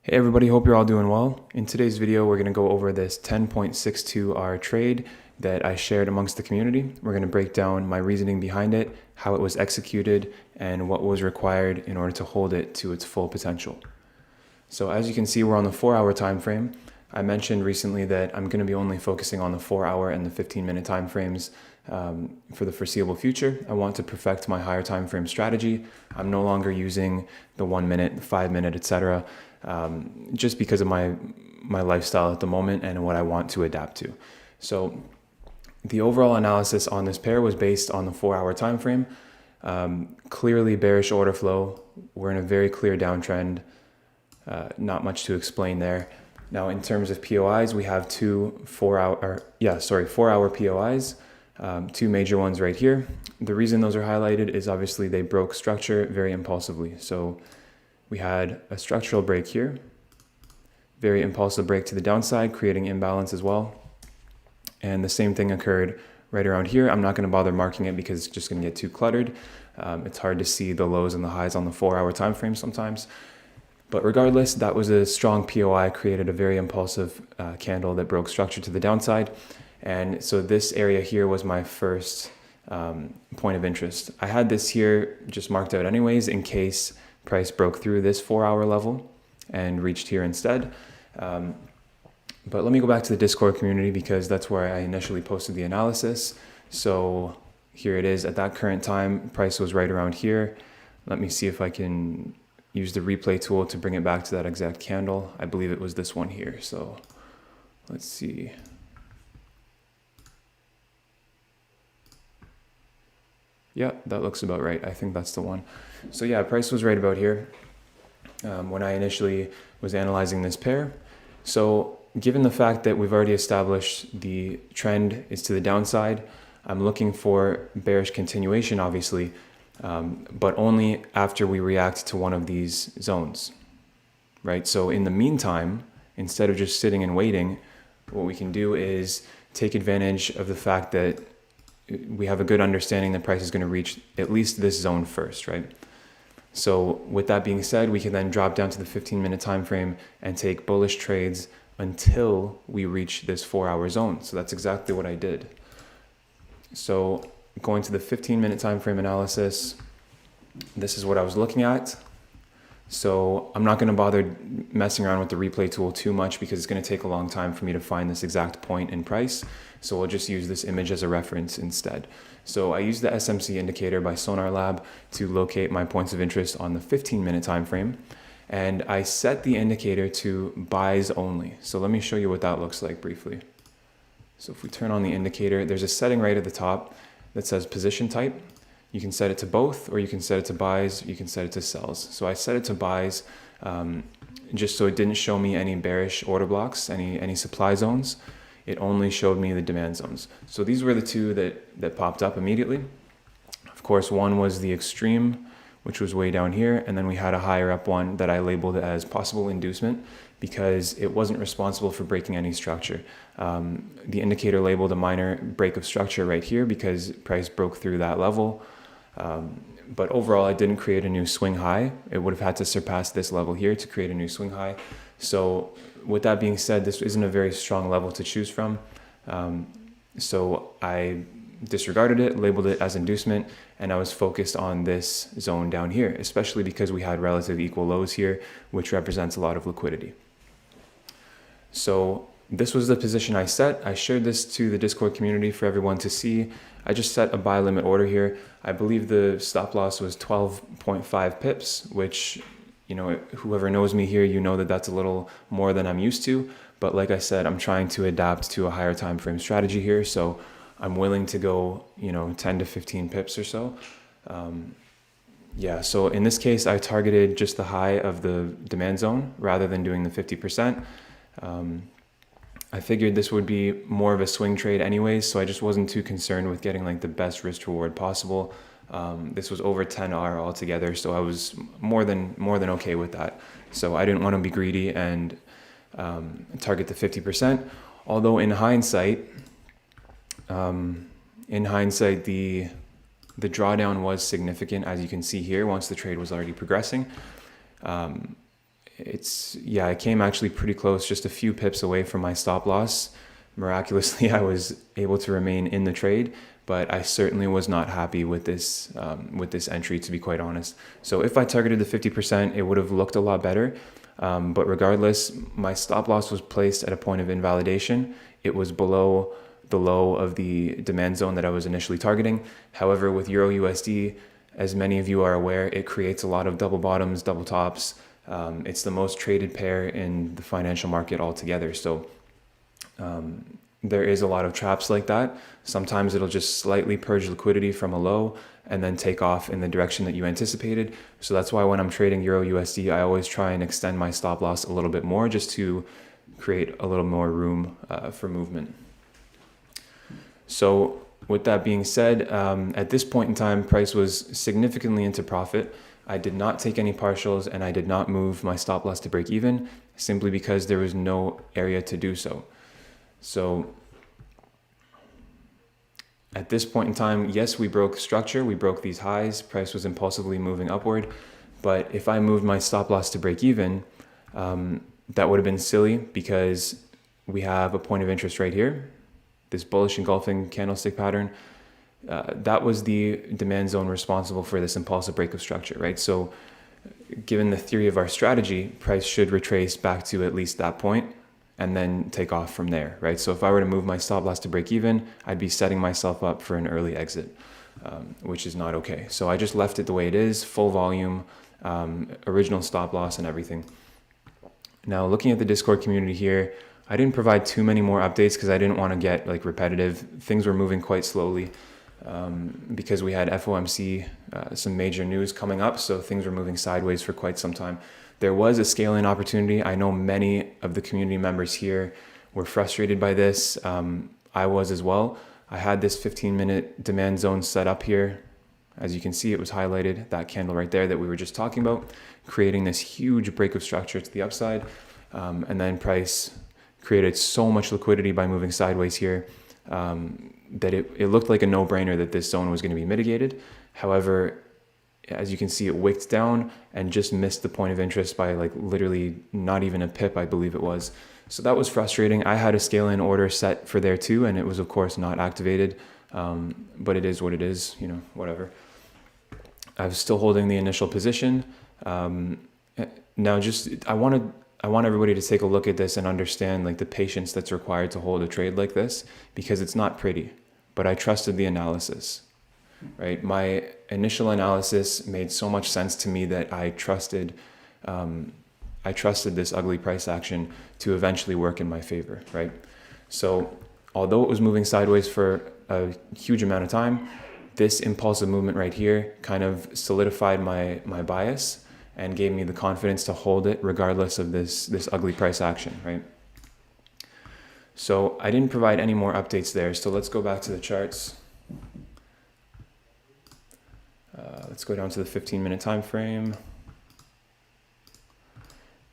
Hey everybody, hope you're all doing well. In today's video, we're going to go over this 10.62R trade that I shared amongst the community. We're going to break down my reasoning behind it, how it was executed, and what was required in order to hold it to its full potential. So as you can see, we're on the 4-hour time frame. I mentioned recently that I'm going to be only focusing on the 4-hour and the 15-minute time frames for the foreseeable future. I want to perfect my higher time frame strategy. I'm no longer using the 1 minute, the 5 minute, etc. Just because of my lifestyle at the moment and what I want to adapt to. So the overall analysis on this pair was based on the 4-hour time frame. Clearly bearish order flow. We're in a very clear downtrend. Not much to explain there. Now, in terms of POIs, we have 4-hour POIs, two major ones right here. The reason those are highlighted is obviously they broke structure very impulsively. So we had a structural break here, very impulsive break to the downside, creating imbalance as well. And the same thing occurred right around here. I'm not going to bother marking it because it's just going to get too cluttered. It's hard to see the lows and the highs on the 4-hour time frame sometimes. But regardless, that was a strong POI, created a very impulsive candle that broke structure to the downside. And so this area here was my first point of interest. I had this here just marked out anyways in case price broke through this 4-hour level and reached here instead. But let me go back to the Discord community because that's where I initially posted the analysis. So here it is. At that current time, price was right around here. Let me see if I can use the replay tool to bring it back to that exact candle. I believe it was this one here. So let's see. Yeah, that looks about right. I think that's the one. So yeah, price was right about here when I initially was analyzing this pair. So given the fact that we've already established the trend is to the downside, I'm looking for bearish continuation, obviously, but only after we react to one of these zones, right? So in the meantime, instead of just sitting and waiting, what we can do is take advantage of the fact that we have a good understanding that price is going to reach at least this zone first, right? So with that being said, we can then drop down to the 15-minute time frame and take bullish trades until we reach this 4-hour zone. So that's exactly what I did. So going to the 15-minute time frame analysis, this is what I was looking at. So I'm not going to bother messing around with the replay tool too much because it's going to take a long time for me to find this exact point in price. So we'll just use this image as a reference instead. So I used the SMC indicator by Sonar Lab to locate my points of interest on the 15-minute time frame. And I set the indicator to buys only. So let me show you what that looks like briefly. So if we turn on the indicator, there's a setting right at the top that says position type. You can set it to both, or you can set it to buys, you can set it to sells. So I set it to buys just so it didn't show me any bearish order blocks, any supply zones. It only showed me the demand zones. So these were the two that popped up immediately. Of course, one was the extreme, which was way down here, and then we had a higher up one that I labeled as possible inducement because it wasn't responsible for breaking any structure. The indicator labeled a minor break of structure right here because price broke through that level. But overall, I didn't create a new swing high. It would have had to surpass this level here to create a new swing high. So with that being said, this isn't a very strong level to choose from. So I disregarded it, labeled it as inducement, and I was focused on this zone down here, especially because we had relative equal lows here, which represents a lot of liquidity. So this was the position I set. I shared this to the Discord community for everyone to see. I just set a buy limit order here. I believe the stop loss was 12.5 pips, which, you know, whoever knows me here, you know that that's a little more than I'm used to. But like I said, I'm trying to adapt to a higher time frame strategy here. So I'm willing to go, 10 to 15 pips or so. Yeah, so in this case, I targeted just the high of the demand zone rather than doing the 50%. I figured this would be more of a swing trade anyways, so I just wasn't too concerned with getting like the best risk reward possible. This was over 10R altogether, so I was more than okay with that. So I didn't want to be greedy and target the 50%. Although in hindsight, the drawdown was significant, as you can see here, once the trade was already progressing. I came actually pretty close, just a few pips away from my stop loss. Miraculously, I was able to remain in the trade, but I certainly was not happy with this entry, to be quite honest. So if I targeted the 50%, it would have looked a lot better. But regardless, my stop loss was placed at a point of invalidation. It was below the low of the demand zone that I was initially targeting. However, with EURUSD, as many of you are aware, it creates a lot of double bottoms, double tops. It's the most traded pair in the financial market altogether. So there is a lot of traps like that. Sometimes it'll just slightly purge liquidity from a low and then take off in the direction that you anticipated. So that's why when I'm trading EURUSD, I always try and extend my stop loss a little bit more just to create a little more room for movement. So with that being said, at this point in time, price was significantly into profit. I did not take any partials and I did not move my stop loss to break even simply because there was no area to do so. So at this point in time, yes, we broke structure, we broke these highs, price was impulsively moving upward. But if I moved my stop loss to break even, that would have been silly because we have a point of interest right here, this bullish engulfing candlestick pattern. That was the demand zone responsible for this impulsive break of structure, right? So given the theory of our strategy, price should retrace back to at least that point and then take off from there, right? So if I were to move my stop loss to break even, I'd be setting myself up for an early exit, which is not okay. So I just left it the way it is, full volume, original stop loss and everything. Now looking at the Discord community here, I didn't provide too many more updates because I didn't want to get like repetitive. Things were moving quite slowly because we had FOMC, some major news coming up. So things were moving sideways for quite some time. There was a scale-in opportunity. I know many of the community members here were frustrated by this. I was as well. I had this 15-minute demand zone set up here. As you can see, it was highlighted, that candle right there that we were just talking about, creating this huge break of structure to the upside. And then price created so much liquidity by moving sideways here that it looked like a no-brainer that this zone was going to be mitigated. However, as you can see, it wicked down and just missed the point of interest by like literally not even a pip, I believe it was. So that was frustrating. I had a scale-in order set for there too, and it was of course not activated, but it is what it is, you know, whatever. I was still holding the initial position. Now I want everybody to take a look at this and understand like the patience that's required to hold a trade like this, because it's not pretty, but I trusted the analysis, right? My initial analysis made so much sense to me that I trusted this ugly price action to eventually work in my favor, right? So although it was moving sideways for a huge amount of time, this impulsive movement right here kind of solidified my bias and gave me the confidence to hold it regardless of this ugly price action, right? So I didn't provide any more updates there. So let's go back to the charts. Let's go down to the 15-minute time frame.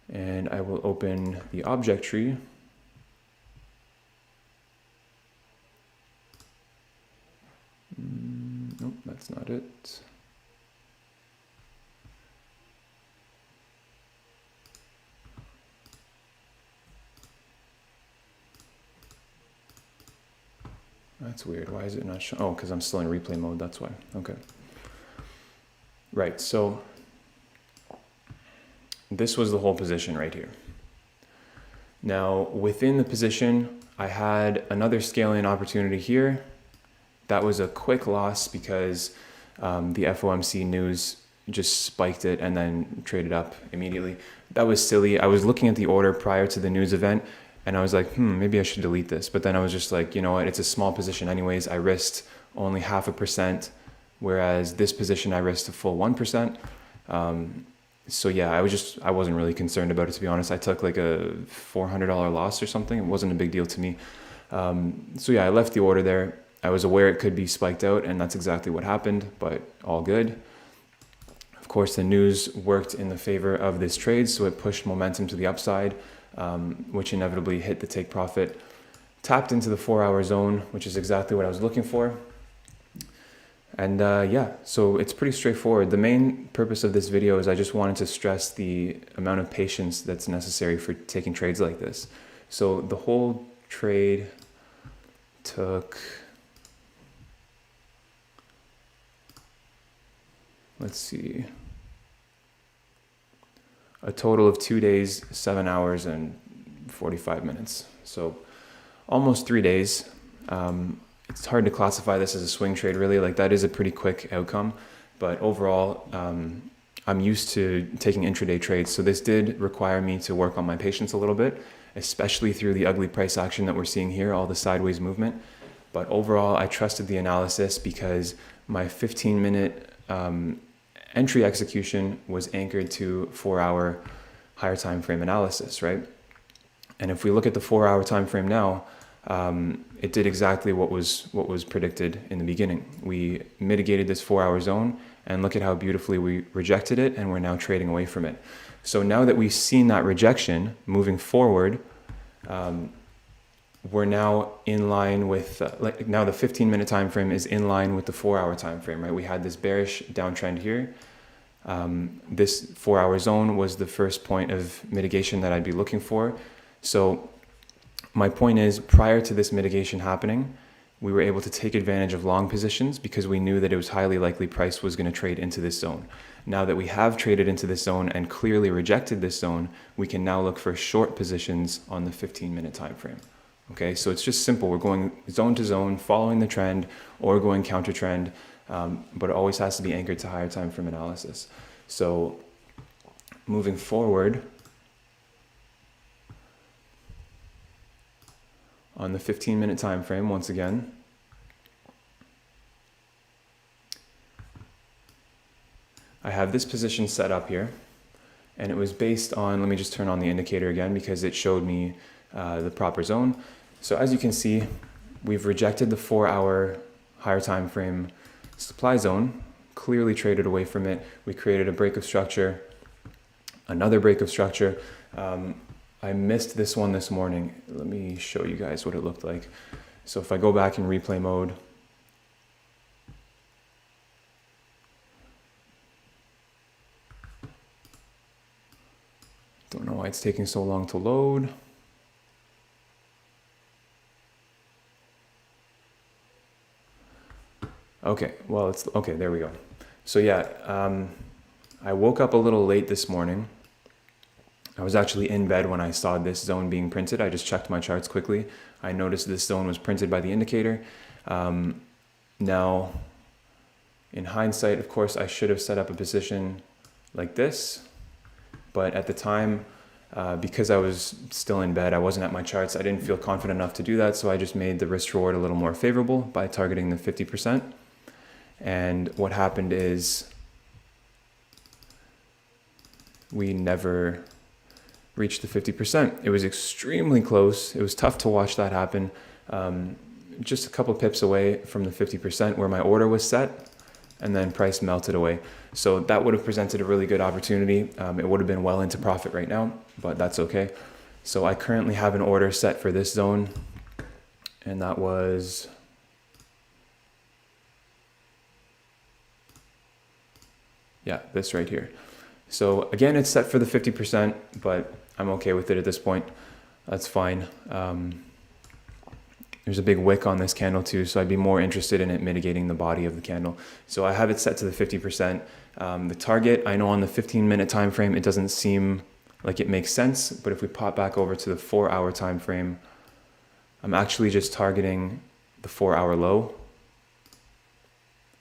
And I will open the object tree. Nope, that's not it. That's weird. Why is it not showing? Oh, because I'm still in replay mode. That's why. Okay. Right. So this was the whole position right here. Now, within the position, I had another scale-in opportunity here. That was a quick loss because the FOMC news just spiked it and then traded up immediately. That was silly. I was looking at the order prior to the news event and I was like, maybe I should delete this. But then I was just like, you know what? It's a small position anyways. I risked only 0.5%, whereas this position I risked a full 1%. So yeah, I wasn't really concerned about it, to be honest. I took like a $400 loss or something. It wasn't a big deal to me. So yeah, I left the order there. I was aware it could be spiked out, and that's exactly what happened, but all good. Of course, the news worked in the favor of this trade, so it pushed momentum to the upside, which inevitably hit the take profit. Tapped into the 4-hour zone, which is exactly what I was looking for. And yeah, so it's pretty straightforward. The main purpose of this video is I just wanted to stress the amount of patience that's necessary for taking trades like this. So the whole trade took, let's see, a total of 2 days, 7 hours, and 45 minutes. So almost 3 days. It's hard to classify this as a swing trade, really. Like, that is a pretty quick outcome, but overall, I'm used to taking intraday trades. So this did require me to work on my patience a little bit, especially through the ugly price action that we're seeing here, all the sideways movement. But overall, I trusted the analysis because my 15-minute entry execution was anchored to 4-hour higher time frame analysis, right? And if we look at the 4-hour time frame now, it did exactly what was predicted in the beginning. We mitigated this 4-hour zone, and look at how beautifully we rejected it, and we're now trading away from it. So now that we've seen that rejection, moving forward, we're now in line with, like now the 15-minute time frame is in line with the 4-hour time frame, right? We had this bearish downtrend here. This 4-hour zone was the first point of mitigation that I'd be looking for. So my point is, prior to this mitigation happening, we were able to take advantage of long positions because we knew that it was highly likely price was going to trade into this zone. Now that we have traded into this zone and clearly rejected this zone, we can now look for short positions on the 15-minute time frame. Okay, so it's just simple. We're going zone to zone, following the trend, or going counter trend, but it always has to be anchored to higher time frame analysis. So moving forward, on the 15-minute time frame, once again, I have this position set up here, and it was based on, let me just turn on the indicator again because it showed me the proper zone. So as you can see, we've rejected the 4-hour higher time frame supply zone, clearly traded away from it. We created a break of structure, another break of structure. I missed this one this morning. Let me show you guys what it looked like. So if I go back in replay mode, don't know why it's taking so long to load. Okay, well, it's okay, there we go. So yeah, I woke up a little late this morning. I was actually in bed when I saw this zone being printed. I just checked my charts quickly. I noticed this zone was printed by the indicator. Now, in hindsight, of course, I should have set up a position like this. But at the time, because I was still in bed, I wasn't at my charts, I didn't feel confident enough to do that. So I just made the risk reward a little more favorable by targeting the 50%. And what happened is we never reached the 50%. It was extremely close. It was tough to watch that happen. Just a couple pips away from the 50% where my order was set, and then price melted away. So that would have presented a really good opportunity. It would have been well into profit right now, but that's okay. So I currently have an order set for this zone, and that was this right here. So again, it's set for the 50%, but I'm okay with it at this point. That's fine. There's a big wick on this candle too, so I'd be more interested in it mitigating the body of the candle. So I have it set to the 50%. The target, I know on the 15-minute time frame, it doesn't seem like it makes sense, but if we pop back over to the 4-hour time frame, I'm actually just targeting the 4-hour low.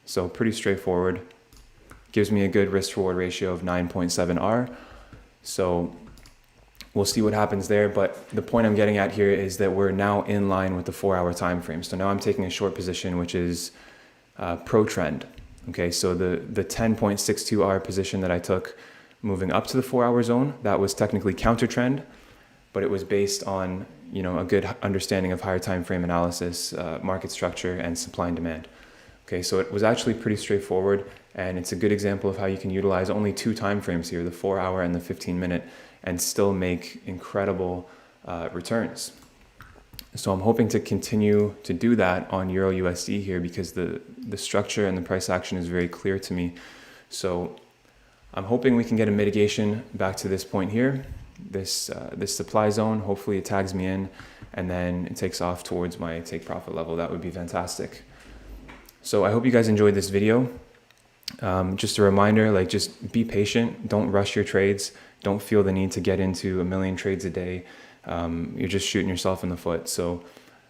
So pretty straightforward. Gives me a good risk reward ratio of 9.7R. So we'll see what happens there. But the point I'm getting at here is that we're now in line with the 4-hour time frame. So now I'm taking a short position, which is pro trend. Okay, so the 10.62R position that I took moving up to the 4-hour zone, that was technically counter trend, but it was based on, you know, a good understanding of higher time frame analysis, market structure, and supply and demand. Okay, so it was actually pretty straightforward, and it's a good example of how you can utilize only 2 time frames here, the 4-hour and the 15-minute, and still make incredible returns. So I'm hoping to continue to do that on Euro USD here because the structure and the price action is very clear to me. So I'm hoping we can get a mitigation back to this point here, this supply zone. Hopefully it tags me in and then it takes off towards my take profit level. That would be fantastic. So I hope you guys enjoyed this video. Just a reminder, like, just be patient. Don't rush your trades. Don't feel the need to get into 1 million trades a day. You're just shooting yourself in the foot. So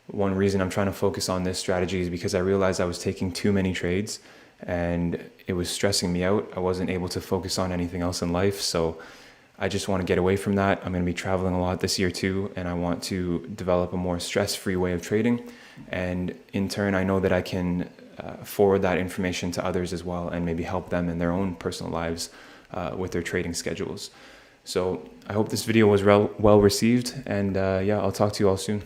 one reason I'm trying to focus on this strategy is because I realized I was taking too many trades and it was stressing me out. I wasn't able to focus on anything else in life. So I just want to get away from that. I'm going to be traveling a lot this year too, and I want to develop a more stress-free way of trading. And in turn, I know that I can forward that information to others as well and maybe help them in their own personal lives with their trading schedules. So I hope this video was well received, and yeah, I'll talk to you all soon.